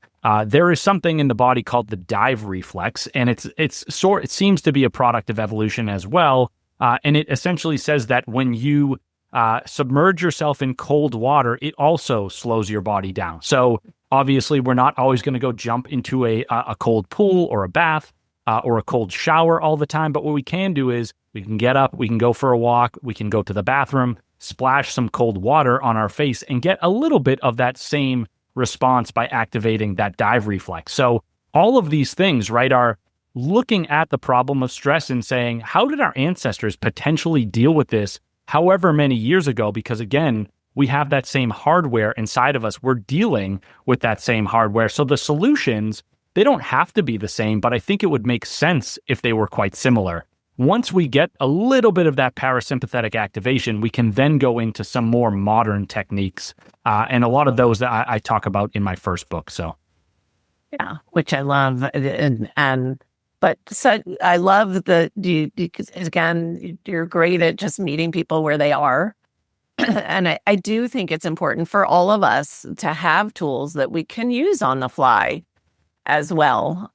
there is something in the body called the dive reflex, and it seems to be a product of evolution as well. And it essentially says that when you submerge yourself in cold water, it also slows your body down. So obviously, we're not always going to go jump into a cold pool or a bath or a cold shower all the time. But what we can do is we can get up, we can go for a walk, we can go to the bathroom, splash some cold water on our face, and get a little bit of that same response by activating that dive reflex. So all of these things, right, are looking at the problem of stress and saying, how did our ancestors potentially deal with this however many years ago? Because again, we have that same hardware inside of us. We're dealing with that same hardware. So the solutions, they don't have to be the same, but I think it would make sense if they were quite similar. Once we get a little bit of that parasympathetic activation, we can then go into some more modern techniques. And a lot of those that I talk about in my first book. So,
yeah, which I love. But so I love because again, you're great at just meeting people where they are. And I do think it's important for all of us to have tools that we can use on the fly as well.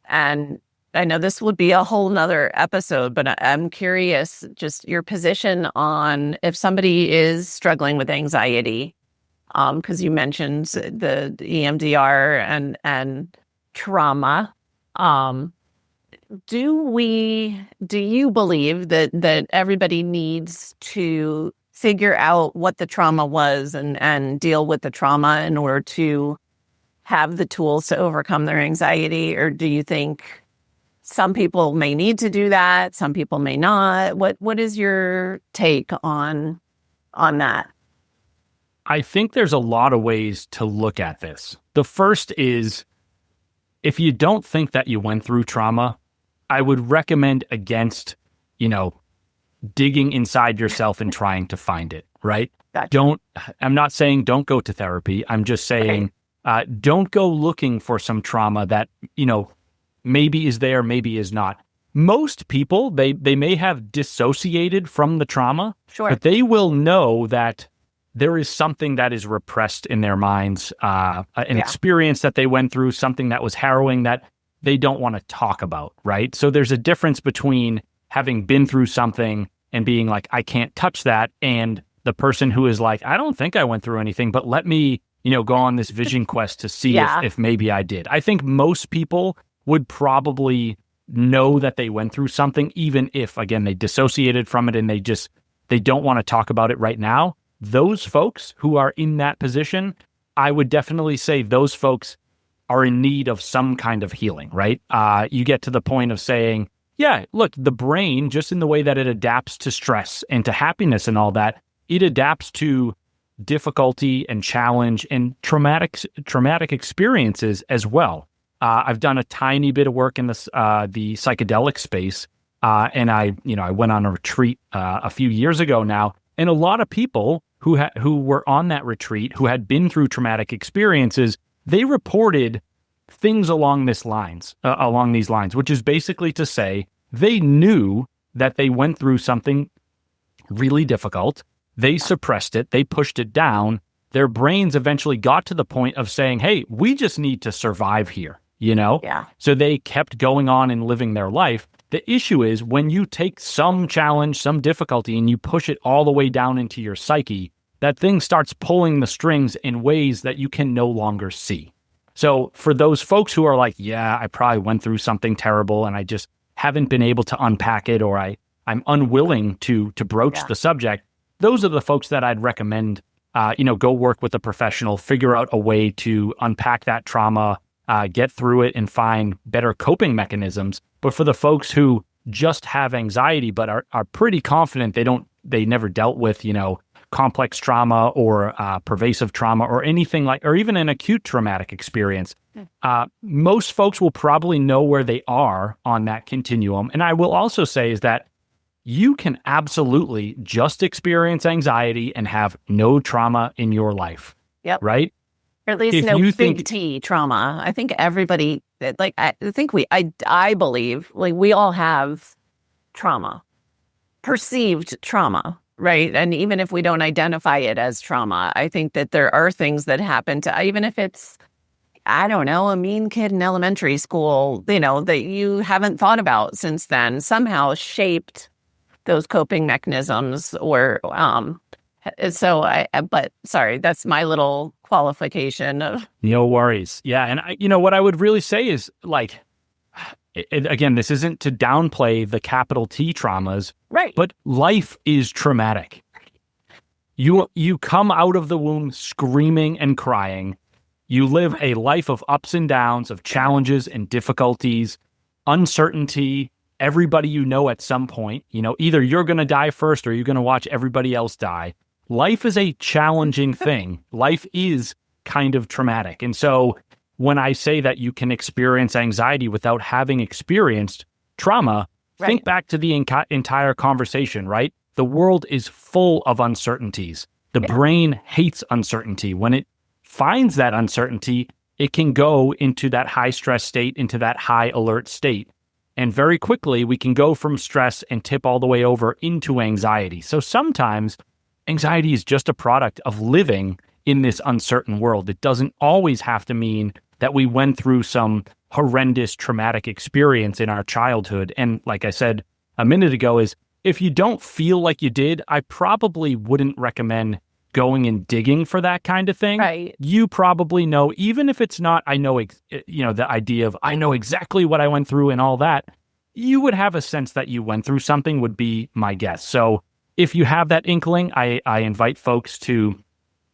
And I know this would be a whole nother episode, but I'm curious just your position on if somebody is struggling with anxiety, because you mentioned the EMDR and trauma. Do you believe that everybody needs to figure out what the trauma was and deal with the trauma in order to have the tools to overcome their anxiety? Or do you think some people may need to do that, some people may not? What is your take on that?
I think there's a lot of ways to look at this. The first is, if you don't think that you went through trauma, I would recommend against, digging inside yourself and trying to find it, right?
Gotcha.
I'm not saying don't go to therapy. I'm just saying, don't go looking for some trauma that, maybe is there, maybe is not. Most people, they may have dissociated from the trauma,
sure,
but they will know that there is something that is repressed in their minds, an experience that they went through, something that was harrowing that they don't want to talk about, right? So there's a difference between having been through something and being like, I can't touch that, and the person who is like, I don't think I went through anything, but let me, go on this vision quest to see if maybe I did. I think most people would probably know that they went through something, even if, again, they dissociated from it and they don't want to talk about it right now. Those folks who are in that position, I would definitely say those folks are in need of some kind of healing, right? You get to the point of saying, yeah, look, the brain, just in the way that it adapts to stress and to happiness and all that, it adapts to difficulty and challenge and traumatic experiences as well. I've done a tiny bit of work in the psychedelic space, and I went on a retreat a few years ago now, and a lot of people who were on that retreat, who had been through traumatic experiences, they reported things along these lines, which is basically to say they knew that they went through something really difficult. They suppressed it. They pushed it down. Their brains eventually got to the point of saying, hey, we just need to survive here,
Yeah.
So they kept going on and living their life. The issue is when you take some challenge, some difficulty, and you push it all the way down into your psyche, that thing starts pulling the strings in ways that you can no longer see. So for those folks who are like, yeah, I probably went through something terrible and I just haven't been able to unpack it, or I'm unwilling to broach the subject, those are the folks that I'd recommend, go work with a professional, figure out a way to unpack that trauma, get through it and find better coping mechanisms. But for the folks who just have anxiety but are pretty confident they never dealt with, complex trauma or pervasive trauma or anything like, or even an acute traumatic experience, most folks will probably know where they are on that continuum. And I will also say is that you can absolutely just experience anxiety and have no trauma in your life.
Yep.
Right?
Or at least no big T trauma. I think everybody, I believe, we all have trauma, perceived trauma, right? And even if we don't identify it as trauma, I think that there are things that happen to, even if it's, I don't know, a mean kid in elementary school, that you haven't thought about since then, somehow shaped those coping mechanisms or, but sorry, that's my little qualification of.
No worries. Yeah. And what I would really say is again, this isn't to downplay the capital T traumas,
right?
But life is traumatic. You come out of the womb screaming and crying. You live a life of ups and downs, of challenges and difficulties, uncertainty. Everybody at some point, either you're going to die first or you're going to watch everybody else die. Life is a challenging thing. Life is kind of traumatic. And so when I say that you can experience anxiety without having experienced trauma, think back to the entire conversation, right? The world is full of uncertainties. The brain hates uncertainty. When it finds that uncertainty, it can go into that high stress state, into that high alert state. And very quickly, we can go from stress and tip all the way over into anxiety. So sometimes anxiety is just a product of living in this uncertain world. It doesn't always have to mean that we went through some horrendous traumatic experience in our childhood. And like I said a minute ago, is if you don't feel like you did, I probably wouldn't recommend going and digging for that kind of thing.
Right.
You probably know, even if it's not, the idea of I know exactly what I went through and all that, you would have a sense that you went through something would be my guess. So if you have that inkling, I invite folks to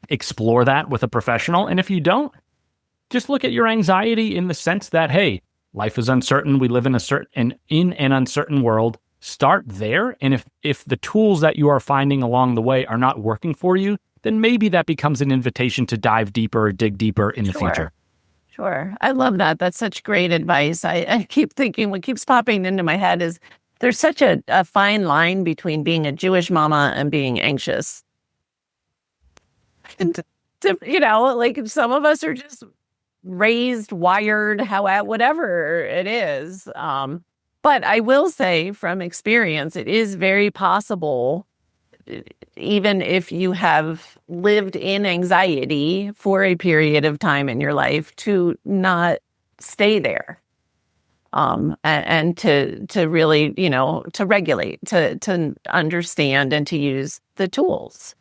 explore that with a professional. And if you don't, just look at your anxiety in the sense that, hey, life is uncertain. We live in an uncertain world. Start there. And if the tools that you are finding along the way are not working for you, then maybe that becomes an invitation to dive deeper or dig deeper in the future.
Sure. I love that. That's such great advice. I keep thinking, what keeps popping into my head is there's such a fine line between being a Jewish mama and being anxious. And, some of us are just raised, wired, whatever it is. But I will say from experience, it is very possible, even if you have lived in anxiety for a period of time in your life, to not stay there. And to really, to regulate, to understand and to use the tools.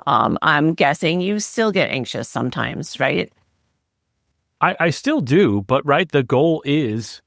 I'm guessing you still get anxious sometimes, right?
I still do, but the goal is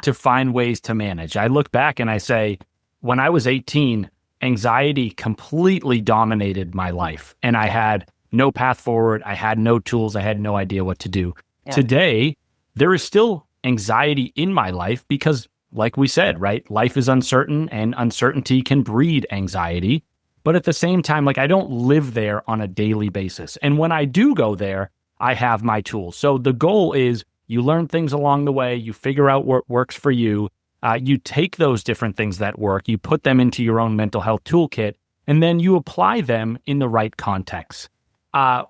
to find ways to manage. I look back and I say, when I was 18, anxiety completely dominated my life and I had no path forward. I had no tools. I had no idea what to do. Yeah. Today, there is still anxiety in my life because, like we said, life is uncertain and uncertainty can breed anxiety. But at the same time, I don't live there on a daily basis. And when I do go there, I have my tools. So the goal is you learn things along the way, you figure out what works for you, you take those different things that work, you put them into your own mental health toolkit, and then you apply them in the right context.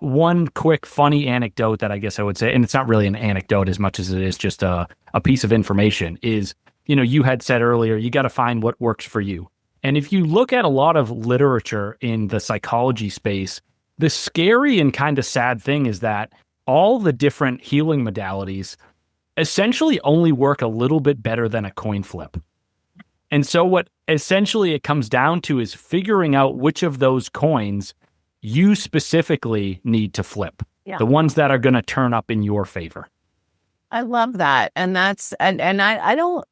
One quick funny anecdote that I guess I would say, and it's not really an anecdote as much as it is just a piece of information, is, you had said earlier, you got to find what works for you. And if you look at a lot of literature in the psychology space, the scary and kind of sad thing is that all the different healing modalities essentially only work a little bit better than a coin flip. And so what essentially it comes down to is figuring out which of those coins you specifically need to flip. Yeah. The ones that are going to turn up in your favor.
I love that. And I don't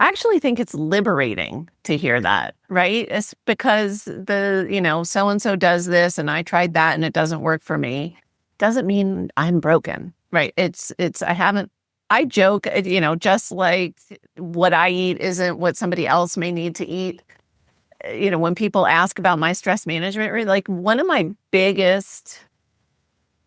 actually think it's liberating to hear that, right? It's because so-and-so does this and I tried that and it doesn't work for me. Doesn't mean I'm broken, right? I joke, just like what I eat isn't what somebody else may need to eat. When people ask about my stress management, like one of my biggest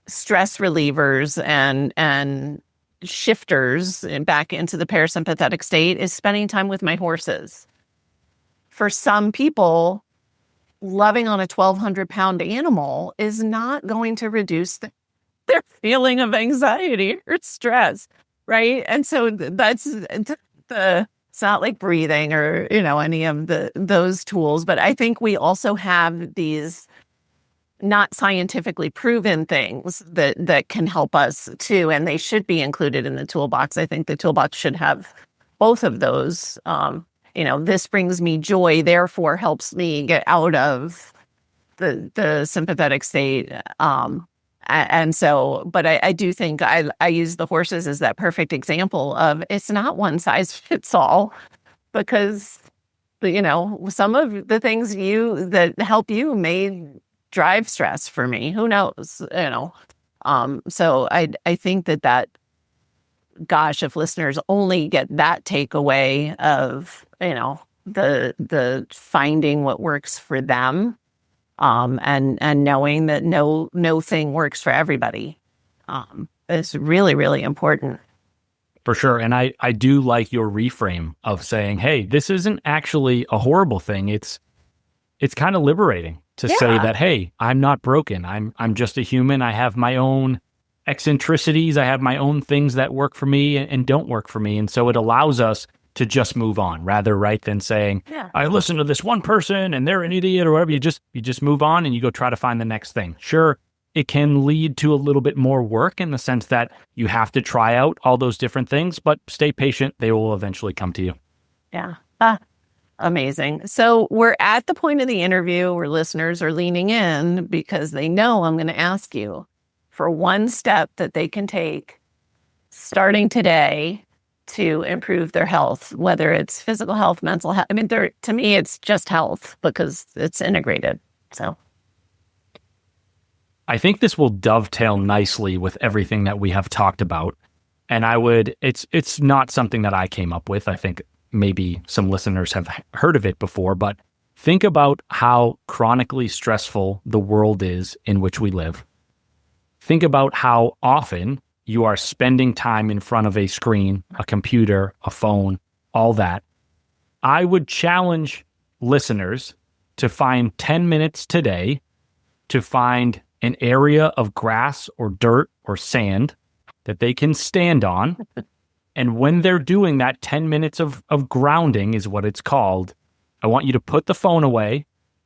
stress relievers and shifters back into the parasympathetic state is spending time with my horses. For some people, loving on a 1,200-pound animal is not going to reduce their feeling of anxiety or stress, right? And so that's it's not like breathing or, any of those tools. But I think we also have these not scientifically proven things that can help us too. And they should be included in the toolbox. I think the toolbox should have both of those. This brings me joy, therefore helps me get out of the sympathetic state. And so, but I do think I use the horses as that perfect example of it's not one size fits all, because, some of the things that help you may drive stress for me. Who knows, so I think that, gosh, if listeners only get that takeaway of, the finding what works for them, and knowing that no thing works for everybody, is really, really important.
For sure. And I do like your reframe of saying, hey, this isn't actually a horrible thing. It's kind of liberating to say that, hey, I'm not broken. I'm just a human. I have my own eccentricities. I have my own things that work for me and don't work for me. And so it allows us to just move on rather, right, than saying, I listen to this one person and they're an idiot or whatever. You just move on and you go try to find the next thing. Sure, it can lead to a little bit more work in the sense that you have to try out all those different things, but stay patient. They will eventually come to you.
Yeah. Amazing. So we're at the point of the interview where listeners are leaning in because they know I'm going to ask you for one step that they can take starting today to improve their health, whether it's physical health, mental health. I mean, to me, it's just health because it's integrated. So
I think this will dovetail nicely with everything that we have talked about. And it's not something that I came up with. I think maybe some listeners have heard of it before, but think about how chronically stressful the world is in which we live. Think about how often you are spending time in front of a screen, a computer, a phone, all that. I would challenge listeners to find 10 minutes today to find an area of grass or dirt or sand that they can stand on. And when they're doing that 10 minutes of grounding is what it's called, I want you to put the phone away.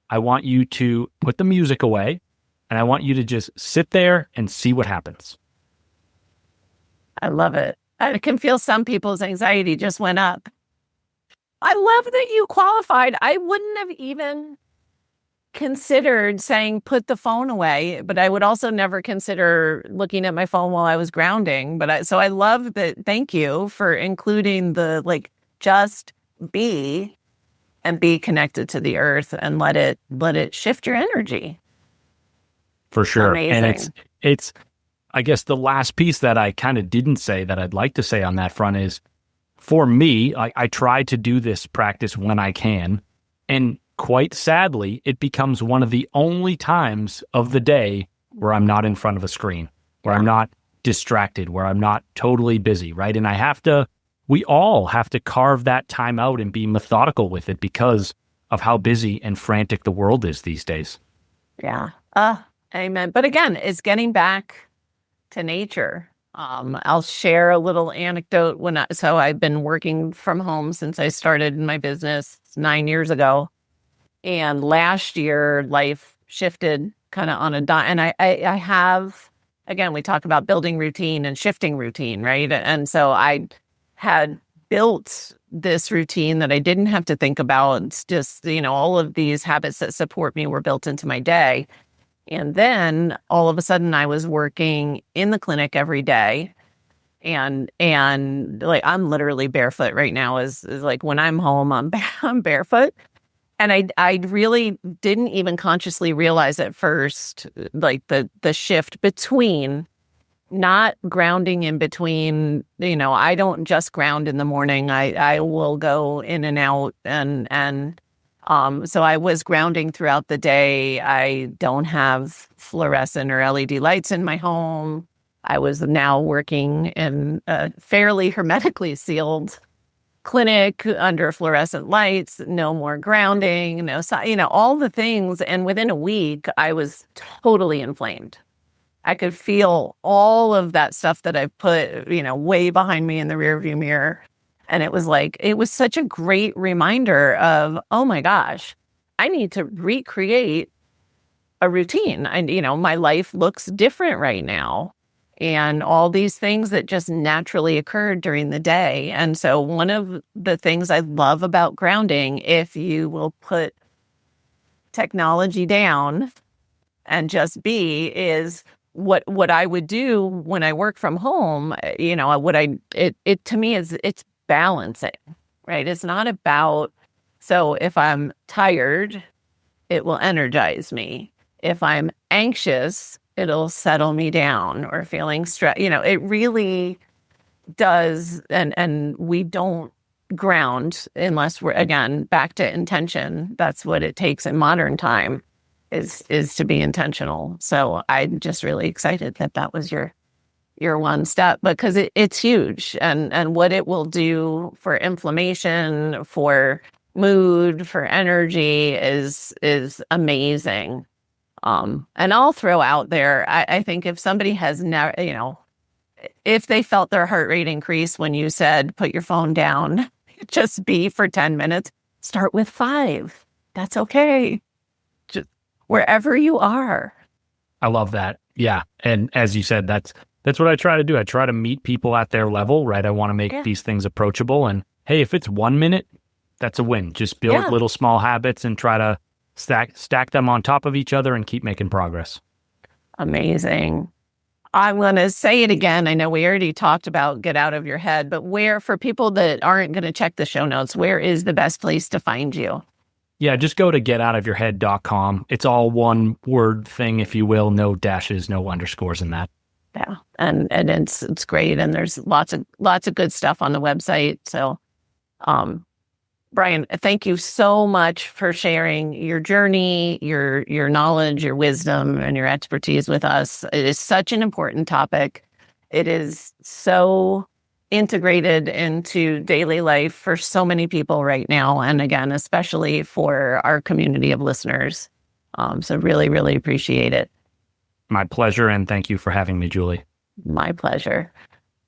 I want you to put the music away. And I want you to just sit there and see what happens.
I love it. I can feel some people's anxiety just went up. I love that you qualified. I wouldn't have even considered saying put the phone away, but I would also never consider looking at my phone while I was grounding. So I love that. Thank you for including the just be and be connected to the earth and let it shift your energy.
For sure.
Amazing.
And it's I guess the last piece that I kind of didn't say that I'd like to say on that front is, for me, I try to do this practice when I can. And quite sadly, it becomes one of the only times of the day where I'm not in front of a screen, where I'm not distracted, where I'm not totally busy, right? And we all have to carve that time out and be methodical with it because of how busy and frantic the world is these days.
Yeah. Amen. But again, it's getting back to nature. I'll share a little anecdote. So I've been working from home since I started my business 9 years ago. And last year, life shifted kind of on a dime. And I have, again, we talk about building routine and shifting routine, right? And so I had built this routine that I didn't have to think about. It's just, all of these habits that support me were built into my day. And then all of a sudden I was working in the clinic every day. And like, I'm literally barefoot right now is like when I'm home, I'm barefoot. And I really didn't even consciously realize at first, like the shift between not grounding in between, I don't just ground in the morning. I will go in and out so I was grounding throughout the day. I don't have fluorescent or LED lights in my home. I was now working in a fairly hermetically sealed clinic under fluorescent lights, no more grounding, all the things. And within a week, I was totally inflamed. I could feel all of that stuff that I put, way behind me in the rearview mirror. And it was such a great reminder of, oh my gosh, I need to recreate a routine. My life looks different right now. And all these things that just naturally occurred during the day. And so one of the things I love about grounding, if you will put technology down and just be, is what I would do when I work from home. It to me is it's balancing, right? It's not about, so if I'm tired, it will energize me. If I'm anxious, it'll settle me down, or feeling stressed. It really does. And we don't ground unless we're, again, back to intention. That's what it takes in modern time is to be intentional. So I'm just really excited that was your one step, because it's huge, and what it will do for inflammation, for mood, for energy is amazing. And I'll throw out there, I think if somebody has never, if they felt their heart rate increase when you said, put your phone down, just be for 10 minutes, start with 5. That's okay. Just wherever you are.
I love that. Yeah. And as you said, that's what I try to do. I try to meet people at their level, right? I want to make these things approachable. And hey, if it's 1 minute, that's a win. Just build little small habits and try to stack them on top of each other and keep making progress.
Amazing. I'm going to say it again. I know we already talked about get out of your head, but where, for people that aren't going to check the show notes, where is the best place to find you?
Yeah, just go to getoutofyourhead.com. It's all one word thing, if you will. No dashes, no underscores in that.
Yeah. And it's great. And there's lots of good stuff on the website. So, Brian, thank you so much for sharing your journey, your knowledge, your wisdom, and your expertise with us. It is such an important topic. It is so integrated into daily life for so many people right now. And again, especially for our community of listeners. So really, really appreciate it.
My pleasure. And thank you for having me, Julie.
My pleasure.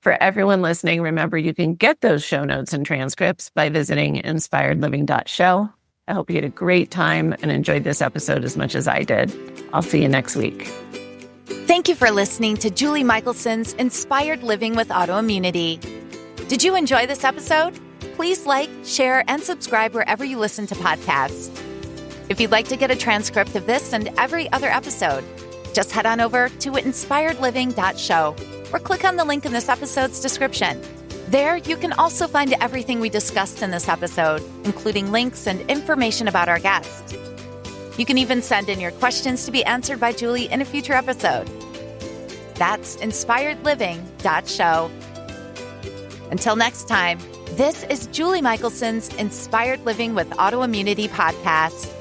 For everyone listening, remember you can get those show notes and transcripts by visiting inspiredliving.show. I hope you had a great time and enjoyed this episode as much as I did. I'll see you next week.
Thank you for listening to Julie Michelson's Inspired Living with Autoimmunity. Did you enjoy this episode? Please like, share, and subscribe wherever you listen to podcasts. If you'd like to get a transcript of this and every other episode, just head on over to inspiredliving.show or click on the link in this episode's description. There, you can also find everything we discussed in this episode, including links and information about our guest. You can even send in your questions to be answered by Julie in a future episode. That's inspiredliving.show. Until next time, this is Julie Michelson's Inspired Living with Autoimmunity podcast,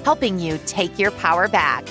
helping you take your power back.